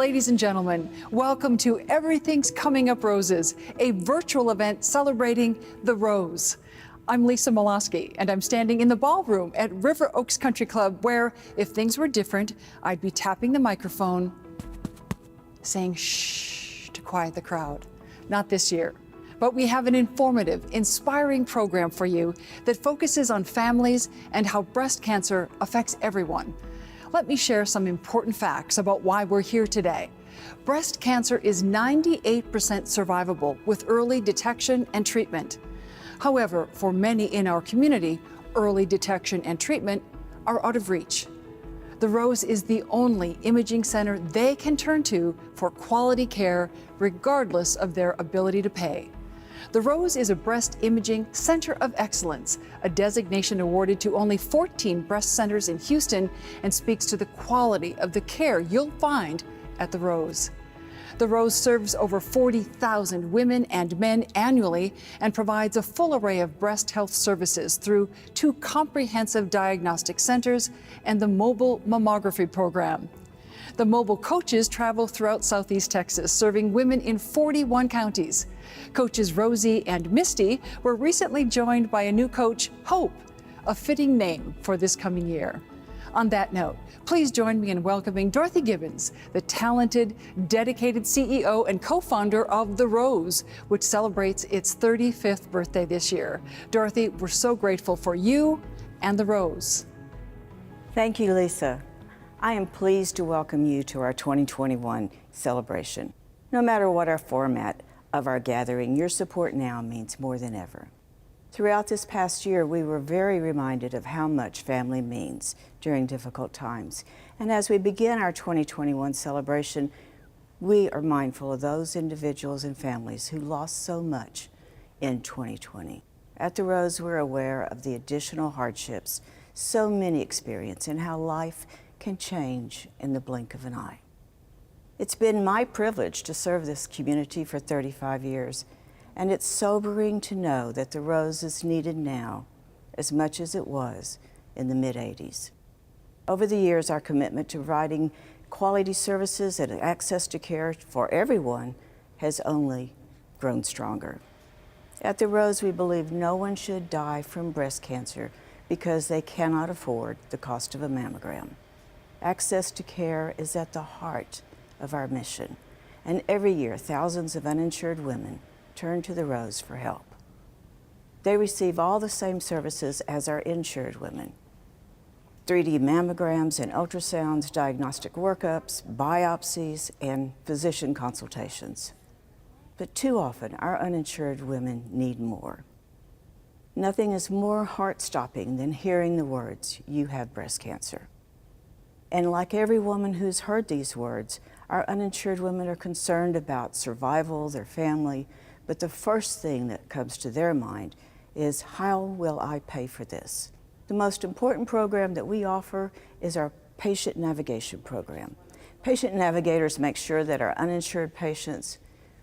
Ladies and gentlemen, welcome to Everything's Coming Up Roses, a virtual event celebrating the rose. I'm Lisa Molosky, and I'm standing in the ballroom at River Oaks Country Club, where, if things were different, I'd be tapping the microphone, saying shh to quiet the crowd. Not this year. But we have an informative, inspiring program for you that focuses on families and how breast cancer affects everyone. Let me share some important facts about why we're here today. Breast cancer is 98% survivable with early detection and treatment. However, for many in our community, early detection and treatment are out of reach. The Rose is the only imaging center they can turn to for quality care, regardless of their ability to pay. The Rose is a breast imaging center of excellence, a designation awarded to only 14 breast centers in Houston, and speaks to the quality of the care you'll find at the Rose. The Rose serves over 40,000 women and men annually and provides a full array of breast health services through 2 comprehensive diagnostic centers and the mobile mammography program. The mobile coaches travel throughout Southeast Texas, serving women in 41 counties. Coaches Rosie and Misty were recently joined by a new coach, Hope, a fitting name for this coming year. On that note, please join me in welcoming Dorothy Gibbons, the talented, dedicated CEO and co-founder of The Rose, which celebrates its 35th birthday this year. Dorothy, we're so grateful for you and The Rose. Thank you, Lisa. I am pleased to welcome you to our 2021 celebration. No matter what our format of our gathering, your support now means more than ever. Throughout this past year, we were very reminded of how much family means during difficult times. And as we begin our 2021 celebration, we are mindful of those individuals and families who lost so much in 2020. At The Rose, we're aware of the additional hardships so many experience and how life can change in the blink of an eye. It's been my privilege to serve this community for 35 years, and it's sobering to know that The Rose is needed now as much as it was in the mid-'80s. Over the years, our commitment to providing quality services and access to care for everyone has only grown stronger. At The Rose, we believe no one should die from breast cancer because they cannot afford the cost of a mammogram. Access to care is at the heart of our mission, and every year thousands of uninsured women turn to The Rose for help. They receive all the same services as our insured women: 3D mammograms and ultrasounds, diagnostic workups, biopsies, and physician consultations. But too often, our uninsured women need more. Nothing is more heart-stopping than hearing the words, "You have breast cancer." And like every woman who's heard these words, our uninsured women are concerned about survival, their family, but the first thing that comes to their mind is, how will I pay for this? The most important program that we offer is our patient navigation program. Patient navigators make sure that our uninsured patients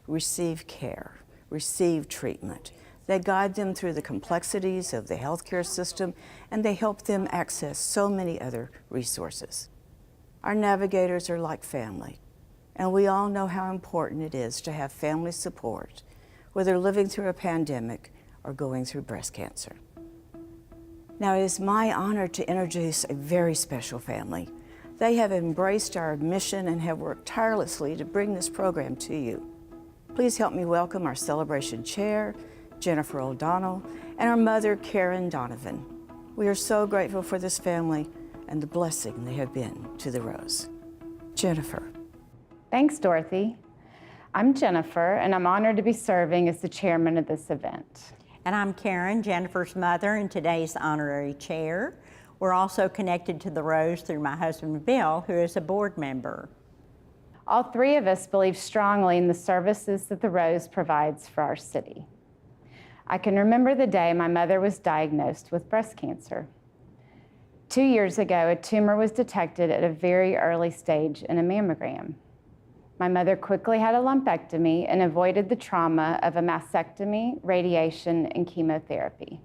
receive care, receive treatment. They guide them through the complexities of the healthcare system, and they help them access so many other resources. Our navigators are like family, and we all know how important it is to have family support, whether living through a pandemic or going through breast cancer. Now, it is my honor to introduce a very special family. They have embraced our mission and have worked tirelessly to bring this program to you. Please help me welcome our celebration chair, Jennifer O'Donnell, and our mother, Karen Donovan. We are so grateful for this family and the blessing they have been to The Rose. Jennifer. Thanks, Dorothy. I'm Jennifer, and I'm honored to be serving as the chairman of this event. And I'm Karen, Jennifer's mother and today's honorary chair. We're also connected to The Rose through my husband, Bill, who is a board member. All 3 of us believe strongly in the services that The Rose provides for our city. I can remember the day my mother was diagnosed with breast cancer. 2 years ago, a tumor was detected at a very early stage in a mammogram. My mother quickly had a lumpectomy and avoided the trauma of a mastectomy, radiation, and chemotherapy.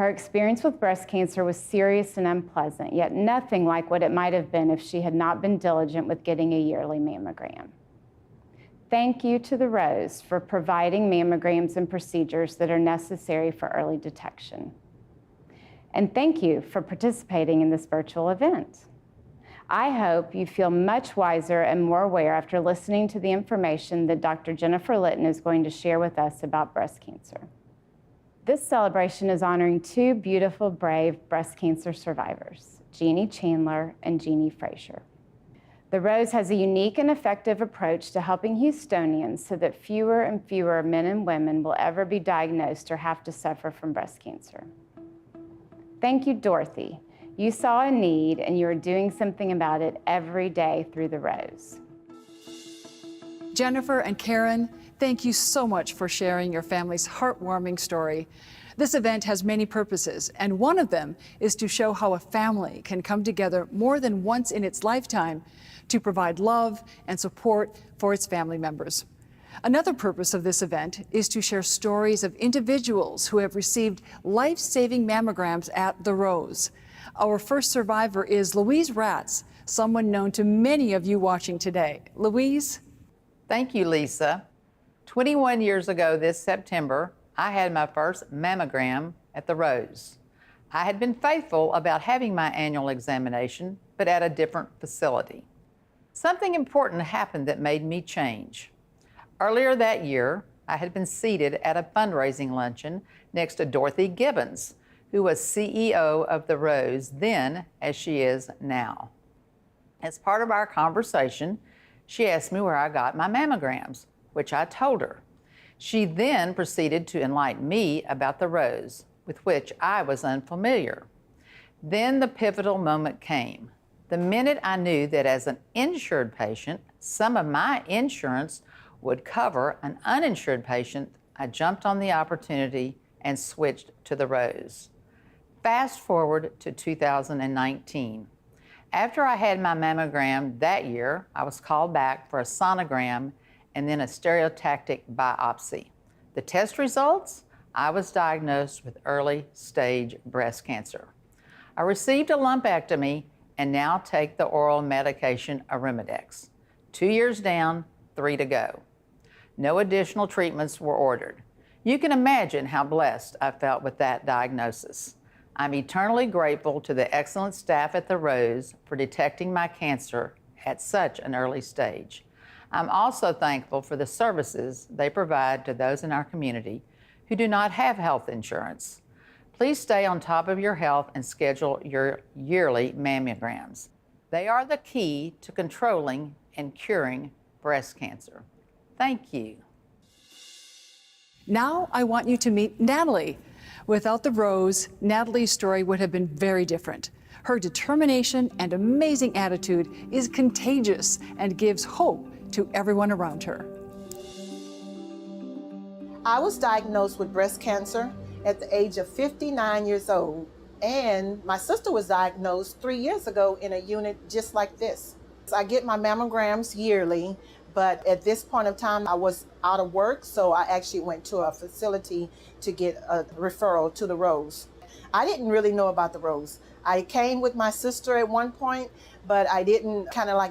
Her experience with breast cancer was serious and unpleasant, yet nothing like what it might have been if she had not been diligent with getting a yearly mammogram. Thank you to the Rose for providing mammograms and procedures that are necessary for early detection. And thank you for participating in this virtual event. I hope you feel much wiser and more aware after listening to the information that Dr. Jennifer Litton is going to share with us about breast cancer. This celebration is honoring two beautiful, brave breast cancer survivors, Jeannie Chandler and Jeannie Frazier. The Rose has a unique and effective approach to helping Houstonians so that fewer and fewer men and women will ever be diagnosed or have to suffer from breast cancer. Thank you, Dorothy. You saw a need and you are doing something about it every day through the Rose. Jennifer and Karen, thank you so much for sharing your family's heartwarming story. This event has many purposes, and one of them is to show how a family can come together more than once in its lifetime to provide love and support for its family members. Another purpose of this event is to share stories of individuals who have received life-saving mammograms at the Rose. Our first survivor is Louise Ratz, someone known to many of you watching today. Louise? Thank you, Lisa. 21 years ago this September, I had my first mammogram at the Rose. I had been faithful about having my annual examination, but at a different facility. Something important happened that made me change. Earlier that year, I had been seated at a fundraising luncheon next to Dorothy Gibbons, who was CEO of the Rose then as she is now. As part of our conversation, she asked me where I got my mammograms, which I told her. She then proceeded to enlighten me about the Rose, with which I was unfamiliar. Then the pivotal moment came. The minute I knew that as an insured patient, some of my insurance would cover an uninsured patient, I jumped on the opportunity and switched to the Rose. Fast forward to 2019. After I had my mammogram that year, I was called back for a sonogram and then a stereotactic biopsy. The test results, I was diagnosed with early stage breast cancer. I received a lumpectomy and now take the oral medication Arimidex. 2 years down, 3 to go. No additional treatments were ordered. You can imagine how blessed I felt with that diagnosis. I'm eternally grateful to the excellent staff at the Rose for detecting my cancer at such an early stage. I'm also thankful for the services they provide to those in our community who do not have health insurance. Please stay on top of your health and schedule your yearly mammograms. They are the key to controlling and curing breast cancer. Thank you. Now I want you to meet Natalie. Without the Rose, Natalie's story would have been very different. Her determination and amazing attitude is contagious and gives hope to everyone around her. I was diagnosed with breast cancer at the age of 59 years old, and my sister was diagnosed 3 years ago in a unit just like this. I get my mammograms yearly, but at this point of time, I was out of work, so I actually went to a facility to get a referral to the Rose. I didn't really know about the Rose. I came with my sister at one point, but I didn't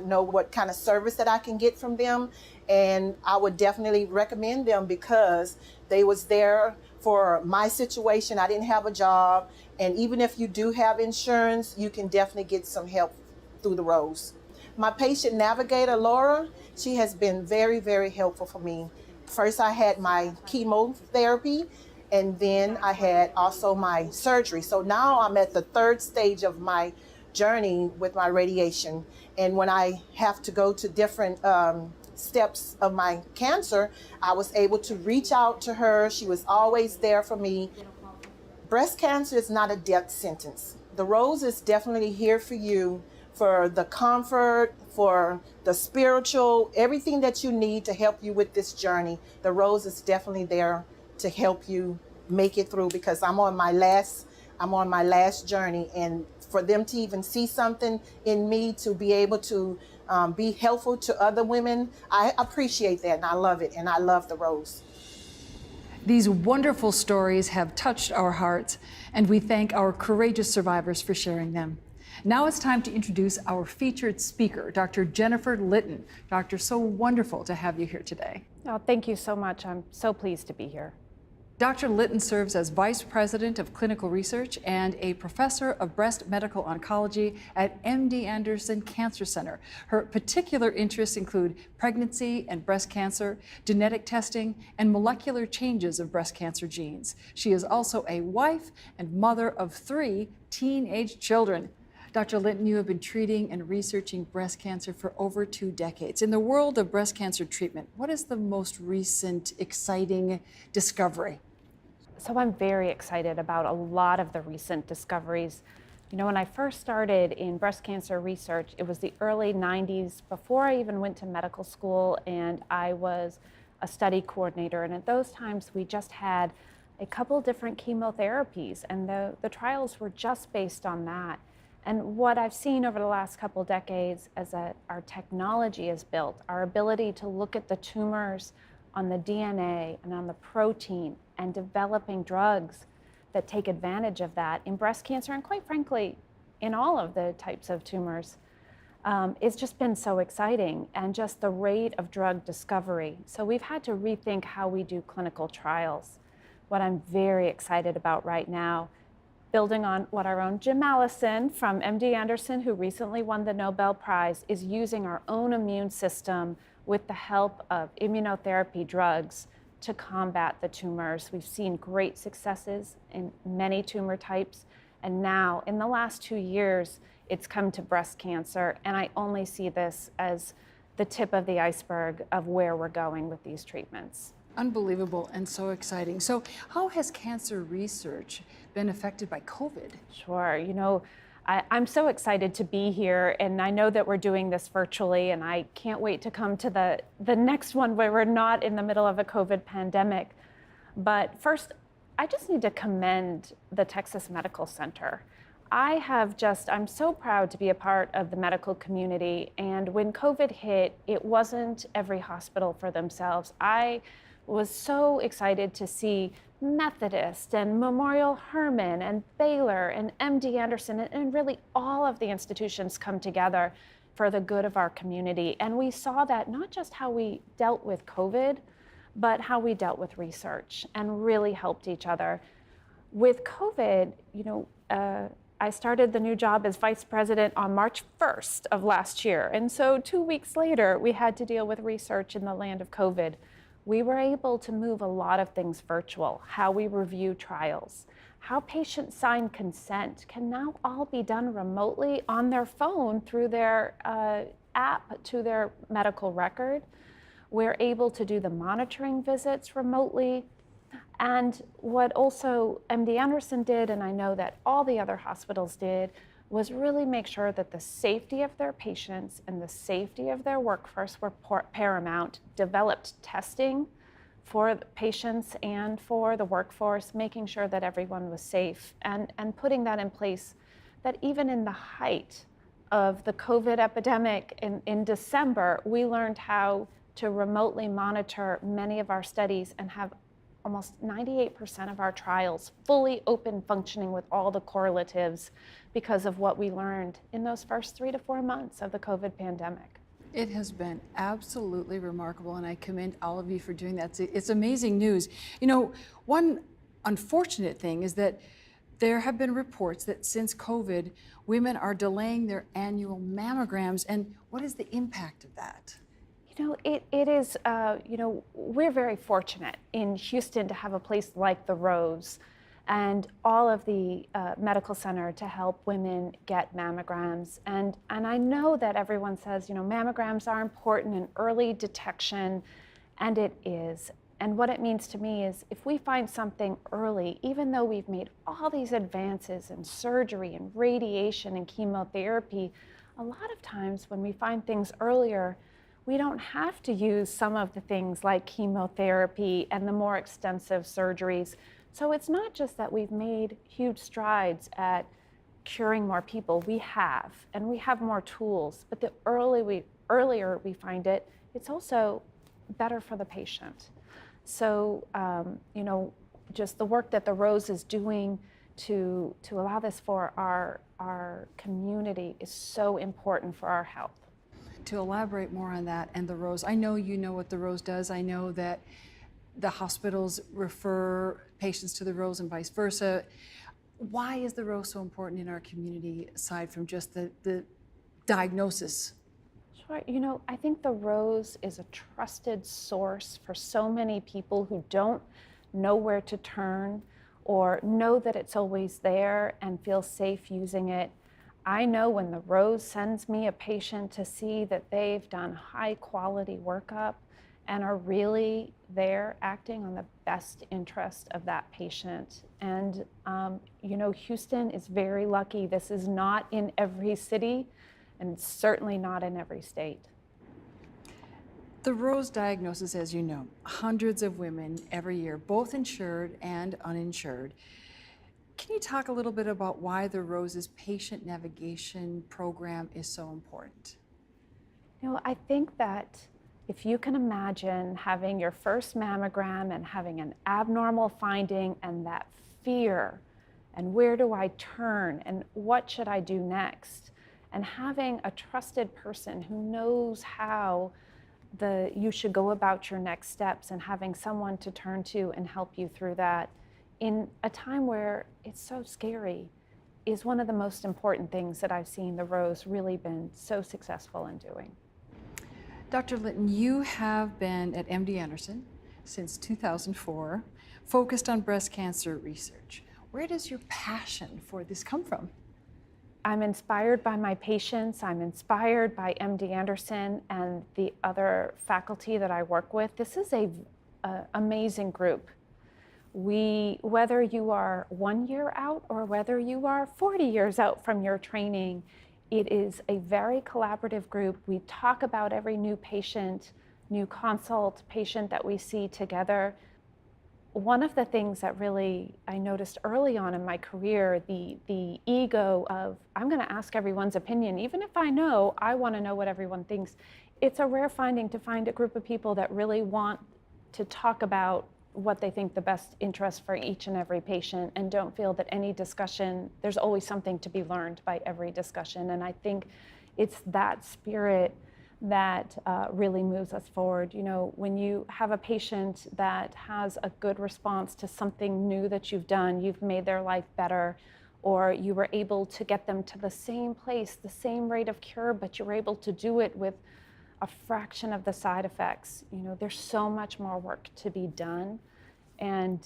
know what kind of service that I can get from them. And I would definitely recommend them because they was there for my situation. I didn't have a job. And even if you do have insurance, you can definitely get some help through the Rose. My patient navigator, Laura, she has been very, very helpful for me. First, I had my chemotherapy, and then I had also my surgery. So now I'm at the third stage of my journey with my radiation. And when I have to go to different steps of my cancer, I was able to reach out to her. She was always there for me. Breast cancer is not a death sentence. The Rose is definitely here for you, for the comfort, for the spiritual, everything that you need to help you with this journey. The Rose is definitely there to help you make it through, because I'm on my last journey, and for them to even see something in me to be able to be helpful to other women, I appreciate that, and I love it, and I love the Rose. These wonderful stories have touched our hearts, and we thank our courageous survivors for sharing them. Now it's time to introduce our featured speaker, Dr. Jennifer Litton. Doctor, so wonderful to have you here today. Oh, thank you so much. I'm so pleased to be here. Dr. Litton serves as Vice President of Clinical Research and a Professor of Breast Medical Oncology at MD Anderson Cancer Center. Her particular interests include pregnancy and breast cancer, genetic testing, and molecular changes of breast cancer genes. She is also a wife and mother of 3 teenage children. Dr. Litton, you have been treating and researching breast cancer for over 2 decades. In the world of breast cancer treatment, what is the most recent exciting discovery? So I'm very excited about a lot of the recent discoveries. You know, when I first started in breast cancer research, it was the early 90s, before I even went to medical school, and I was a study coordinator. And at those times, we just had a couple different chemotherapies, and the trials were just based on that. And what I've seen over the last couple decades as our technology is built, our ability to look at the tumors on the DNA and on the protein and developing drugs that take advantage of that in breast cancer and, quite frankly, in all of the types of tumors, it's just been so exciting, and just the rate of drug discovery. So we've had to rethink how we do clinical trials. What I'm very excited about right now, building on what our own Jim Allison from MD Anderson, who recently won the Nobel Prize, is using our own immune system with the help of immunotherapy drugs to combat the tumors. We've seen great successes in many tumor types, and now in the last 2 years, it's come to breast cancer, and I only see this as the tip of the iceberg of where we're going with these treatments. Unbelievable and so exciting. So how has cancer research been affected by COVID? Sure. You know, I'm so excited to be here, and I know that we're doing this virtually, and I can't wait to come to the next one where we're not in the middle of a COVID pandemic. But first, I just need to commend the Texas Medical Center. I'm so proud to be a part of the medical community, and when COVID hit, it wasn't every hospital for themselves. I was so excited to see Methodist and Memorial Hermann and Baylor and MD Anderson and really all of the institutions come together for the good of our community. And we saw that not just how we dealt with COVID, but how we dealt with research and really helped each other. With COVID, you know, I started the new job as vice president on March 1st of last year. And so 2 weeks later, we had to deal with research in the land of COVID. We were able to move a lot of things virtual, how we review trials, how patients sign consent can now all be done remotely on their phone through their app to their medical record. We're able to do the monitoring visits remotely. And what also MD Anderson did, and I know that all the other hospitals did, was really make sure that the safety of their patients and the safety of their workforce were paramount, developed testing for the patients and for the workforce, making sure that everyone was safe, and putting that in place, that even in the height of the COVID epidemic in December, we learned how to remotely monitor many of our studies and have almost 98% of our trials fully open functioning with all the correlatives because of what we learned in those first 3 to 4 months of the COVID pandemic. It has been absolutely remarkable, and I commend all of you for doing that. It's amazing news. You know, one unfortunate thing is that there have been reports that since COVID, women are delaying their annual mammograms, and what is the impact of that? You know, it is, you know, we're very fortunate in Houston to have a place like the Rose and all of the medical center to help women get mammograms. And I know that everyone says, you know, mammograms are important in early detection, and it is. And what it means to me is if we find something early, even though we've made all these advances in surgery and radiation and chemotherapy, a lot of times when we find things earlier, we don't have to use some of the things like chemotherapy and the more extensive surgeries. So it's not just that we've made huge strides at curing more people. We have, and we have more tools, but the earlier we find it, it's also better for the patient. So, just the work that the Rose is doing to allow this for our community is so important for our health. To elaborate more on that and the Rose, I know you know what the Rose does. I know that the hospitals refer patients to the Rose and vice versa. Why is the Rose so important in our community aside from just the diagnosis? Sure. I think the Rose is a trusted source for so many people who don't know where to turn or know that it's always there and feel safe using it. I know when the Rose sends me a patient to see that they've done high quality workup and are really there acting on the best interest of that patient. And, Houston is very lucky. This is not in every city and certainly not in every state. The Rose diagnoses, as you know, hundreds of women every year, both insured and uninsured. Can you talk a little bit about why the Rose's patient navigation program is so important? I think that if you can imagine having your first mammogram and having an abnormal finding and that fear, and where do I turn and what should I do next? And having a trusted person who knows how you should go about your next steps and having someone to turn to and help you through that in a time where it's so scary is one of the most important things that I've seen the Rose really been so successful in doing. Dr. Litton, you have been at MD Anderson since 2004, focused on breast cancer research. Where does your passion for this come from? I'm inspired by my patients. I'm inspired by MD Anderson and the other faculty that I work with. This is an amazing group. Whether you are 1 year out or whether you are 40 years out from your training, it is a very collaborative group. We talk about every new patient, new consult patient that we see together. One of the things that really I noticed early on in my career, the ego of, I'm going to ask everyone's opinion, even if I know, I want to know what everyone thinks. It's a rare finding to find a group of people that really want to talk about what they think the best interest for each and every patient and don't feel that any discussion, there's always something to be learned by every discussion. And I think it's that spirit that really moves us forward. When you have a patient that has a good response to something new that you've done, you've made their life better, or you were able to get them to the same place, the same rate of cure, but you were able to do it with a fraction of the side effects. There's so much more work to be done. And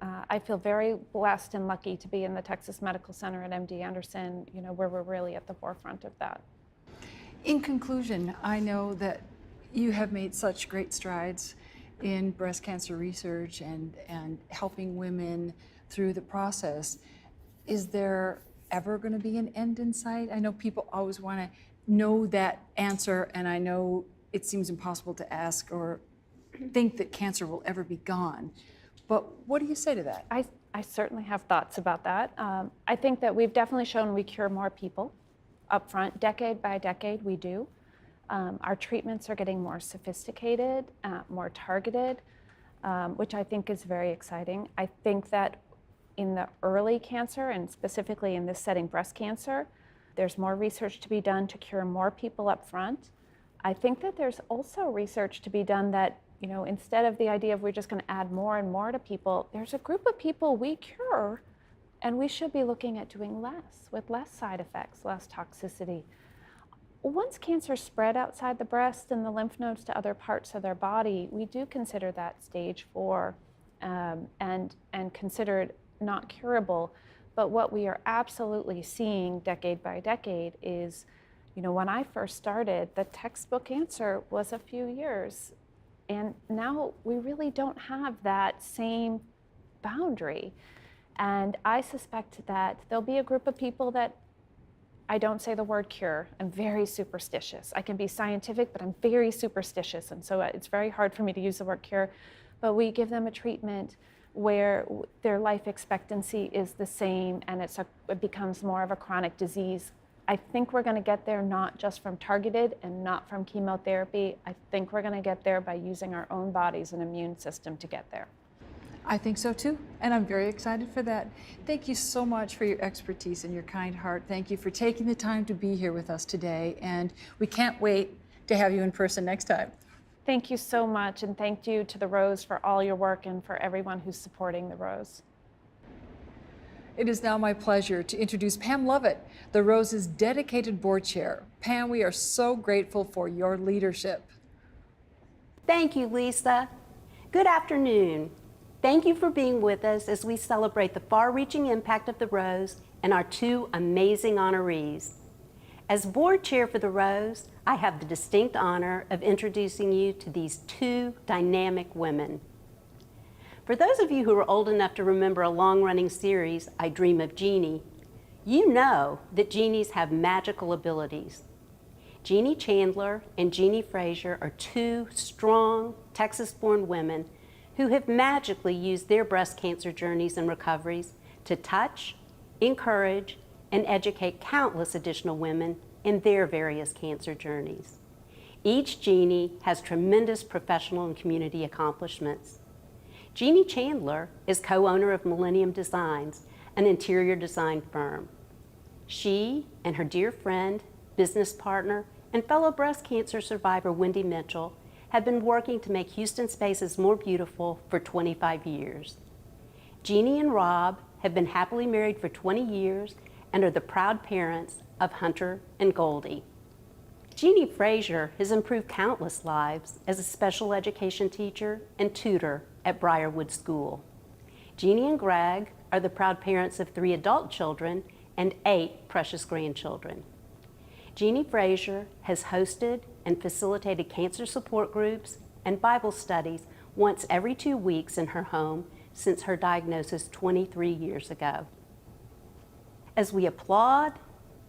I feel very blessed and lucky to be in the Texas Medical Center at MD Anderson, where we're really at the forefront of that. In conclusion, I know that you have made such great strides in breast cancer research and helping women through the process. Is there ever going to be an end in sight? I know people always want to know that answer, and I know it seems impossible to ask or think that cancer will ever be gone. But what do you say to that? I certainly have thoughts about that. I think that we've definitely shown we cure more people up front. Decade by decade, we do. Our treatments are getting more sophisticated, more targeted, which I think is very exciting. I think that in the early cancer, and specifically in this setting, breast cancer, there's more research to be done to cure more people up front. I think that there's also research to be done that, instead of the idea of we're just going to add more and more to people, there's a group of people we cure, and we should be looking at doing less, with less side effects, less toxicity. Once cancer spread outside the breast and the lymph nodes to other parts of their body, we do consider that stage 4 and consider it not curable. But what we are absolutely seeing decade by decade is, when I first started, the textbook answer was a few years. And now we really don't have that same boundary. And I suspect that there'll be a group of people that I don't say the word cure. I'm very superstitious. I can be scientific, but I'm very superstitious. And so it's very hard for me to use the word cure. But we give them a treatment where their life expectancy is the same and it becomes more of a chronic disease I think we're going to get there not just from targeted and not from chemotherapy. I think we're going to get there by using our own bodies and immune system to get there. I think so too, and I'm very excited for that. Thank you so much for your expertise and your kind heart. Thank you for taking the time to be here with us today, and we can't wait to have you in person next time. Thank you so much, and thank you to the Rose for all your work and for everyone who's supporting the Rose. It is now my pleasure to introduce Pam Lovett, the Rose's dedicated board chair. Pam, we are so grateful for your leadership. Thank you, Lisa. Good afternoon. Thank you for being with us as we celebrate the far-reaching impact of the Rose and our two amazing honorees. As board chair for the Rose, I have the distinct honor of introducing you to these two dynamic women. For those of you who are old enough to remember a long-running series, I Dream of Jeannie, you know that Jeannies have magical abilities. Jeannie Chandler and Jeannie Frazier are two strong, Texas-born women who have magically used their breast cancer journeys and recoveries to touch, encourage, and educate countless additional women in their various cancer journeys. Each Jeannie has tremendous professional and community accomplishments. Jeannie Chandler is co-owner of Millennium Designs, an interior design firm. She and her dear friend, business partner, and fellow breast cancer survivor Wendy Mitchell have been working to make Houston spaces more beautiful for 25 years. Jeannie and Rob have been happily married for 20 years and are the proud parents of Hunter and Goldie. Jeannie Frazier has improved countless lives as a special education teacher and tutor at Briarwood School. Jeannie and Greg are the proud parents of 3 adult children and 8 precious grandchildren. Jeannie Frazier has hosted and facilitated cancer support groups and Bible studies once every 2 weeks in her home since her diagnosis 23 years ago. As we applaud,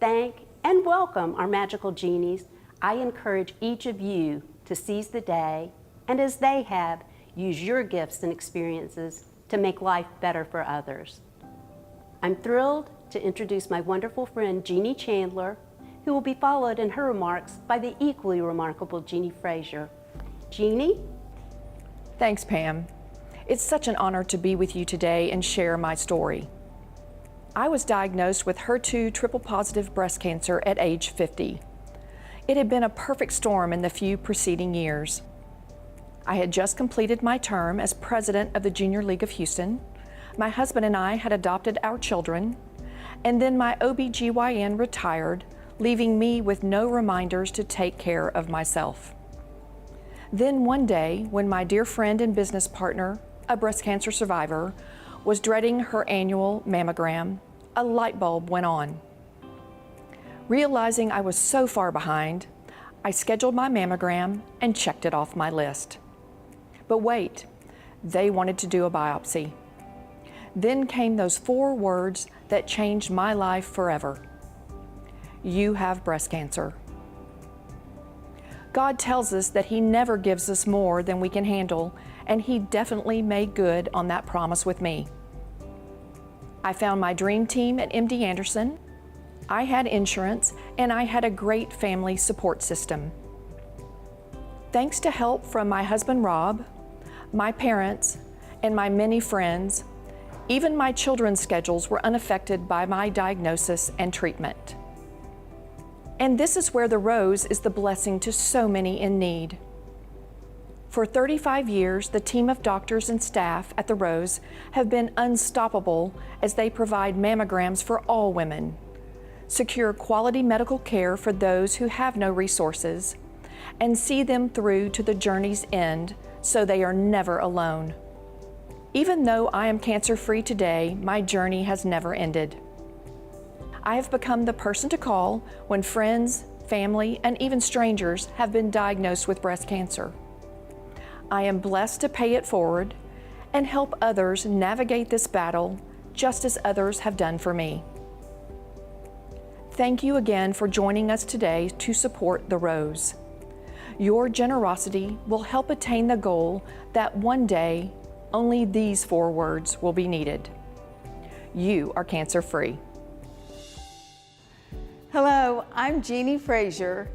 thank, and welcome our magical Jeannies, I encourage each of you to seize the day, and as they have, use your gifts and experiences to make life better for others. I'm thrilled to introduce my wonderful friend Jeannie Chandler, who will be followed in her remarks by the equally remarkable Jeannie Frazier. Jeannie? Thanks, Pam. It's such an honor to be with you today and share my story. I was diagnosed with HER2 triple-positive breast cancer at age 50. It had been a perfect storm in the few preceding years. I had just completed my term as president of the Junior League of Houston. My husband and I had adopted our children, and then my OBGYN retired, leaving me with no reminders to take care of myself. Then one day, when my dear friend and business partner, a breast cancer survivor, was dreading her annual mammogram, a light bulb went on. Realizing I was so far behind, I scheduled my mammogram and checked it off my list. But wait, they wanted to do a biopsy. Then came those 4 words that changed my life forever. You have breast cancer. God tells us that He never gives us more than we can handle, and He definitely made good on that promise with me. I found my dream team at MD Anderson. I had insurance, and I had a great family support system. Thanks to help from my husband Rob, my parents, and my many friends, even my children's schedules were unaffected by my diagnosis and treatment. And this is where the Rose is the blessing to so many in need. For 35 years, the team of doctors and staff at the Rose have been unstoppable as they provide mammograms for all women, secure quality medical care for those who have no resources, and see them through to the journey's end so they are never alone. Even though I am cancer-free today, my journey has never ended. I have become the person to call when friends, family, and even strangers have been diagnosed with breast cancer. I am blessed to pay it forward and help others navigate this battle just as others have done for me. Thank you again for joining us today to support the Rose. Your generosity will help attain the goal that one day only these 4 words will be needed. You are cancer-free. Hello, I'm Jeannie Frazier,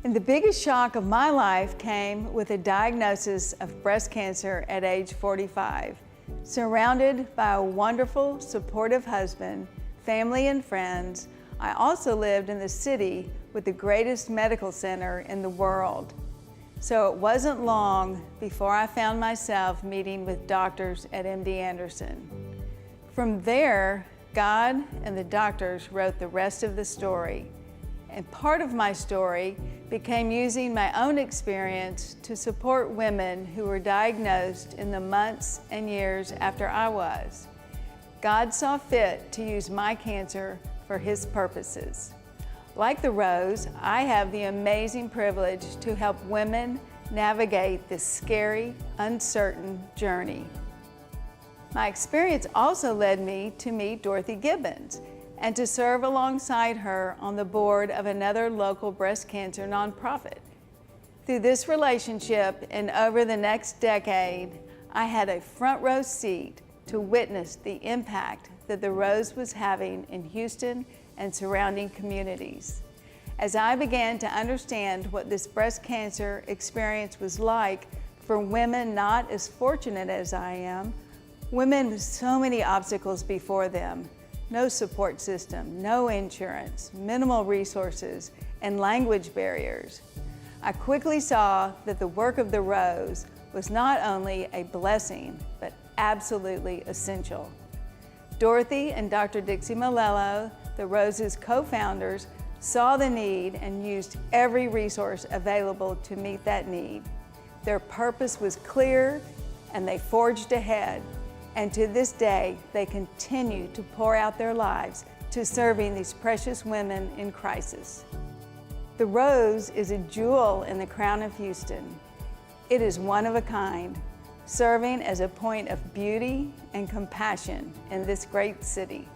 and the biggest shock of my life came with a diagnosis of breast cancer at age 45. Surrounded by a wonderful, supportive husband, family, and friends, I also lived in the city with the greatest medical center in the world. So it wasn't long before I found myself meeting with doctors at MD Anderson. From there, God and the doctors wrote the rest of the story. And part of my story became using my own experience to support women who were diagnosed in the months and years after I was. God saw fit to use my cancer for His purposes. Like the Rose, I have the amazing privilege to help women navigate this scary, uncertain journey. My experience also led me to meet Dorothy Gibbons and to serve alongside her on the board of another local breast cancer nonprofit. Through this relationship and over the next decade, I had a front row seat to witness the impact that the Rose was having in Houston and surrounding communities. As I began to understand what this breast cancer experience was like for women not as fortunate as I am, women with so many obstacles before them, no support system, no insurance, minimal resources, and language barriers. I quickly saw that the work of the Rose was not only a blessing, but absolutely essential. Dorothy and Dr. Dixie Malello, the Rose's co-founders, saw the need and used every resource available to meet that need. Their purpose was clear, and they forged ahead. And to this day, they continue to pour out their lives to serving these precious women in crisis. The Rose is a jewel in the crown of Houston. It is one of a kind, serving as a point of beauty and compassion in this great city.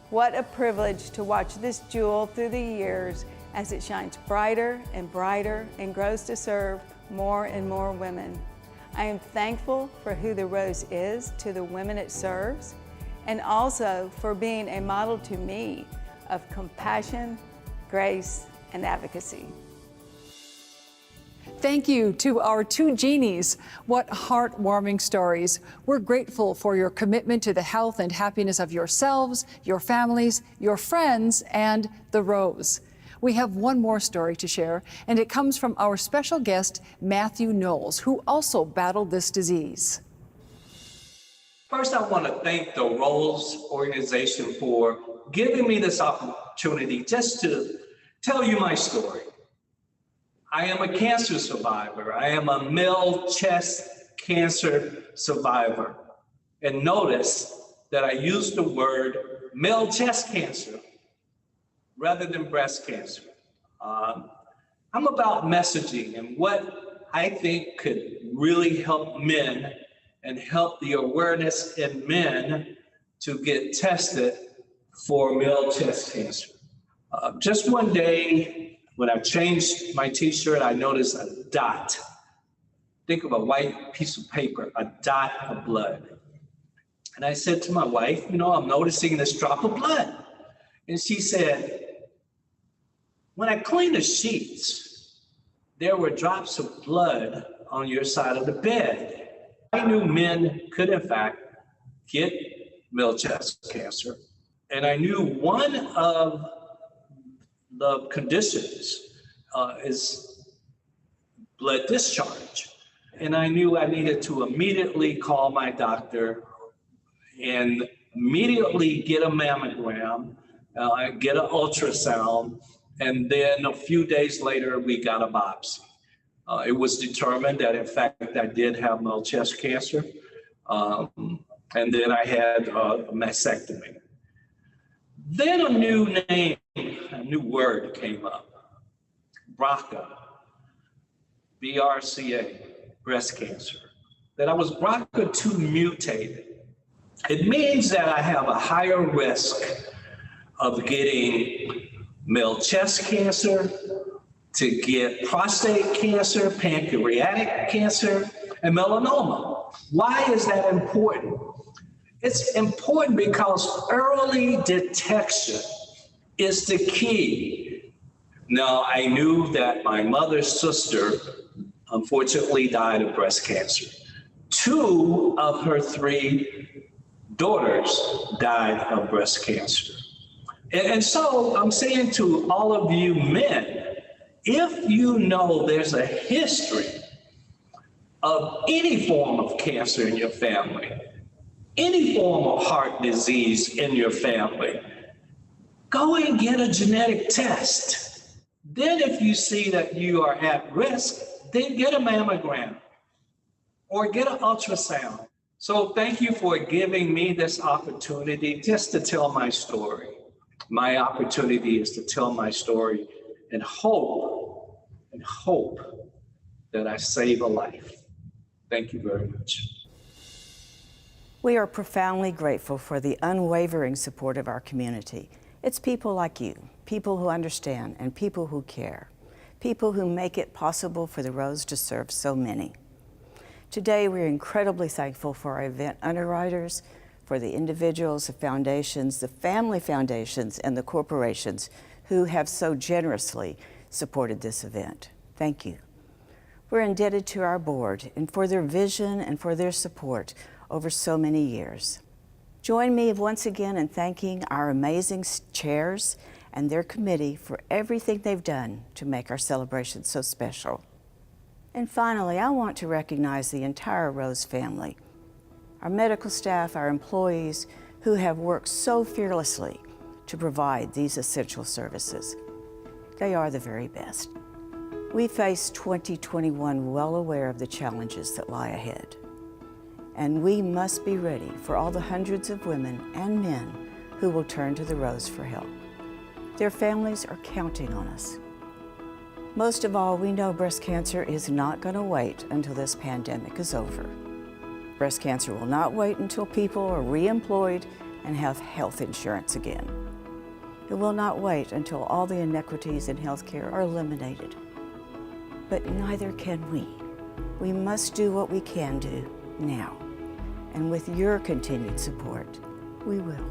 What a privilege to watch this jewel through the years as it shines brighter and brighter and grows to serve more and more women. I am thankful for who the Rose is to the women it serves, and also for being a model to me of compassion, grace, and advocacy. Thank you to our two Jeannies. What heartwarming stories. We're grateful for your commitment to the health and happiness of yourselves, your families, your friends, and the Rose. We have one more story to share, and it comes from our special guest, Matthew Knowles, who also battled this disease. First, I want to thank the Rose organization for giving me this opportunity just to tell you my story. I am a cancer survivor. I am a male chest cancer survivor. And notice that I use the word male chest cancer rather than breast cancer. I'm about messaging and what I think could really help men and help the awareness in men to get tested for male chest cancer. Just one day, when I changed my t-shirt, I noticed a dot. Think of a white piece of paper, a dot of blood. And I said to my wife, I'm noticing this drop of blood. And she said, when I cleaned the sheets, there were drops of blood on your side of the bed. I knew men could, in fact, get male chest cancer. And I knew one of the conditions is blood discharge. And I knew I needed to immediately call my doctor and immediately get a mammogram, get an ultrasound, and then a few days later, we got a biopsy. It was determined that, in fact, I did have male chest cancer. And then I had a mastectomy. Then a new name, a new word came up, BRCA, BRCA, breast cancer, that I was BRCA2 mutated. It means that I have a higher risk of getting male chest cancer, to get prostate cancer, pancreatic cancer, and melanoma. Why is that important? It's important because early detection is the key Now, I knew that my mother's sister unfortunately died of breast cancer. 2 of her 3 daughters died of breast cancer. And so I'm saying to all of you men, if you know there's a history of any form of cancer in your family, any form of heart disease in your family, go and get a genetic test. Then if you see that you are at risk, then get a mammogram or get an ultrasound. So thank you for giving me this opportunity just to tell my story. My opportunity is to tell my story and hope that I save a life. Thank you very much. We are profoundly grateful for the unwavering support of our community. It's people like you, people who understand and people who care, people who make it possible for the Rose to serve so many. Today, we're incredibly thankful for our event underwriters, for the individuals, the foundations, the family foundations, and the corporations who have so generously supported this event. Thank you. We're indebted to our board and for their vision and for their support over so many years. Join me once again in thanking our amazing chairs and their committee for everything they've done to make our celebration so special. And finally, I want to recognize the entire Rose family, our medical staff, our employees who have worked so fearlessly to provide these essential services. They are the very best. We face 2021 well aware of the challenges that lie ahead. And we must be ready for all the hundreds of women and men who will turn to the Rose for help. Their families are counting on us. Most of all, we know breast cancer is not going to wait until this pandemic is over. Breast cancer will not wait until people are reemployed and have health insurance again. It will not wait until all the inequities in healthcare are eliminated. But neither can we. We must do what we can do now. And with your continued support, we will.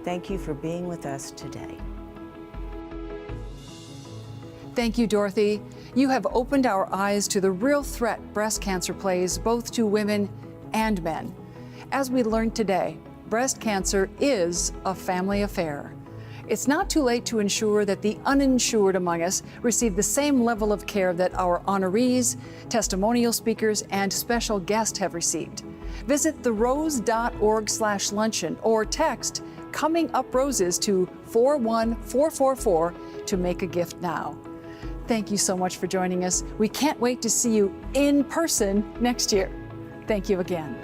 Thank you for being with us today. Thank you, Dorothy. You have opened our eyes to the real threat breast cancer plays both to women and men. As we learned today, breast cancer is a family affair. It's not too late to ensure that the uninsured among us receive the same level of care that our honorees, testimonial speakers, and special guests have received. Visit therose.org/luncheon or text Coming Up Roses to 41444 to make a gift now. Thank you so much for joining us. We can't wait to see you in person next year. Thank you again.